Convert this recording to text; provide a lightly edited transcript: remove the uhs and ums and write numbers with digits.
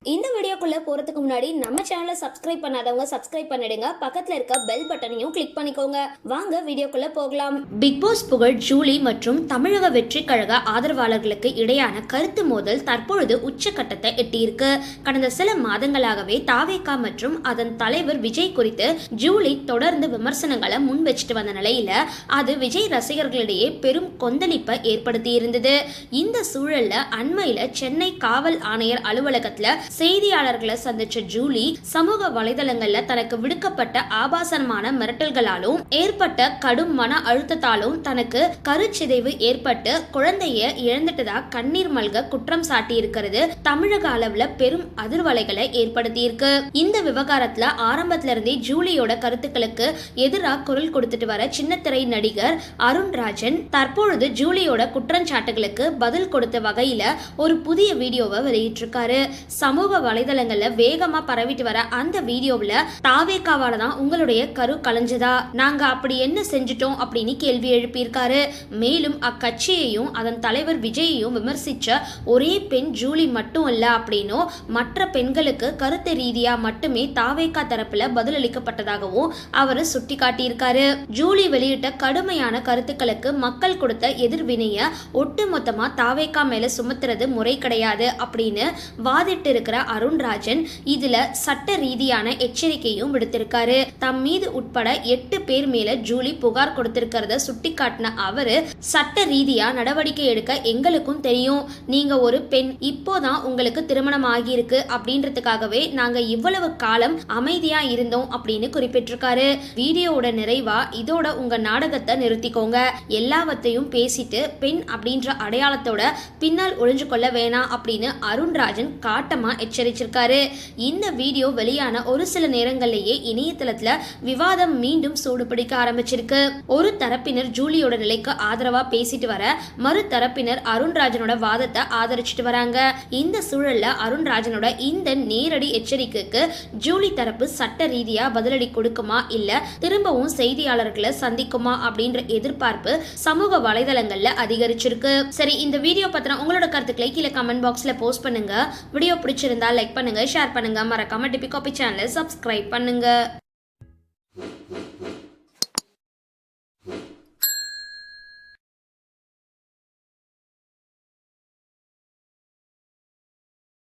இந்த வீடியோக்குள்ள போறதுக்கு முன்னாடி நம்ம சேனலை சப்ஸ்கிரைப் பண்ணாதவங்க சப்ஸ்கிரைப் பண்ணிடுங்க, பக்கத்துல இருக்க பெல் பட்டனையும் கிளிக் பண்ணிக்கோங்க. வாங்க வீடியோக்குள்ள போகலாம். பிக் பாஸ் புகழ் ஜூலி மற்றும் தமிழக வெற்றி கழக ஆதரவாளர்களுக்கு இடையான கருத்து மோதல் தற்பொழுது உச்சகட்டத்தை எட்டியிருக்கு. கடந்த சில மாதங்களாகவே தாவேகா மற்றும் அதன் தலைவர் விஜய் குறித்து ஜூலி தொடர்ந்து விமர்சனங்களை முன் வச்சுட்டு வந்த நிலையில அது விஜய் ரசிகர்களிடையே பெரும் கொந்தளிப்பை ஏற்படுத்தி இருந்தது. இந்த சூழல்ல அண்மையில சென்னை காவல் ஆணையர் அலுவலகத்துல செய்தியாளர்களை சந்திச்ச ஜூலி சமூக வலைதளங்கள்ல தனக்கு விடுக்கப்பட்ட ஆபாசமான மிரட்டல்களாலும் ஏற்பட்ட கடும் மன அழுத்தத்தாலும் தனக்கு கருச்சிதைவு ஏற்பட்டு குழந்தைய இழந்துட்டதா கண்ணீர் மல்க குற்றம் சாட்டி இருக்கிறது தமிழக அளவுல பெரும் அதிர்வலைகளை ஏற்படுத்தி இருக்கு. இந்த விவகாரத்துல ஆரம்பத்துல இருந்தே ஜூலியோட கருத்துக்களுக்கு எதிராக குரல் கொடுத்துட்டு வர சின்னத்திரை நடிகர் அருண்ராஜன் தற்பொழுது ஜூலியோட குற்றச்சாட்டுகளுக்கு பதில் கொடுத்த வகையில ஒரு புதிய வீடியோவை வெளியிட்டிருக்காரு. சமூக வலைதளங்கள்ல வேகமா பரவிட்டு வர அந்த வீடியோவில் தாவேகாவால தான் உங்களுடைய கரு கலைஞ்சதா, நாங்க அப்படி என்ன செஞ்சிட்டோம் அப்படின்னு கேள்வி எழுப்பியிருக்காரு. மேலும் அக்கட்சியையும் அதன் தலைவர் விஜயையும் விமர்சிச்ச ஒரே பெண் ஜூலி மட்டும் இல்ல அப்படின்னும் மற்ற பெண்களுக்கு கருத்து ரீதியா மட்டுமே தாவேகா தரப்புல பதிலளிக்கப்பட்டதாகவும் அவர் சுட்டிக்காட்டியிருக்காரு. ஜூலி வெளியிட்ட கடுமையான கருத்துக்களுக்கு மக்கள் கொடுத்த எதிர்வினைய ஒட்டுமொத்தமா தாவேகா மேல சுமத்துறது முறை கிடையாது அப்படின்னு வாதிட்டு இருக்கிற அருண்ராஜன் இதுல சட்ட ரீதியான எச்சரிக்கையும் விடுத்திருக்காரு. தம் மீது உட்பட 8 பேர் மேல ஜூலி புகார் கொடுத்திருக்கிறத சுட்டிக்காட்டின அவரு சட்ட ரீதியா நடவடிக்கை எடுக்க எங்களுக்கும் தெரியும், நீங்க ஒரு பெண், இப்போதான் உங்களுக்கு திருமணம் ஆகியிருக்கு அப்படின்றதுக்காகவே நாங்க இவ்வளவு காலம் அமைதியா இருந்தோம் அப்படின்னு குறிப்பிட்டிருக்காரு. வீடியோவோட நிறைவா இதோட உங்க நாடகத்தை நிறுத்திக்கோங்க, எல்லாவற்றையும் பேசிட்டு பெண் அப்படின்ற அடையாளத்தோட பின்னால் ஒளிஞ்சு கொள்ள வேணாம் அப்படின்னு அருண்ராஜன் காட்டமா எச்சரிச்சிருக்காரு. இந்த வீடியோ வெளியான ஒரு சில நேரங்களிலேயே இணையதளத்துல விவாதம் மீண்டும் சூடுபிடிக்க ஆரம்பிச்சிருக்கு. ஒரு தரப்பினர் ஜூலியோட நிலைக்கு ஆதரவா பேசிட்டு வர, மறு தரப்பினர் அருண்ராஜனோட வாதத்தை ஆதரிச்சிட்டு வராங்க. இந்த சூழல்ல அருண்ராஜனோட இந்த நேரடி எச்சரிக்கைக்கு ஜூலி தரப்பு சட்ட ரீதியா பதிலடி கொடுக்குமா இல்ல திரும்பவும் செய்தியாளர்களை சந்திக்குமா அப்படின்ற எதிர்பார்ப்பு சமூக வலைதளங்கள்ல அதிகரிச்சிருக்கு. சரி, இந்த வீடியோ பத்தின உங்களோட கருத்துக்களை கீழே கமெண்ட் பாக்ஸ்ல போஸ்ட் பண்ணுங்க. வீடியோ பிடிச்சிருந்தா லைக் பண்ணுங்க, ஷேர் பண்ணுங்க, மறக்காம டிபி காபி சேனலை சப்ஸ்கிரைப் பண்ணுங்க.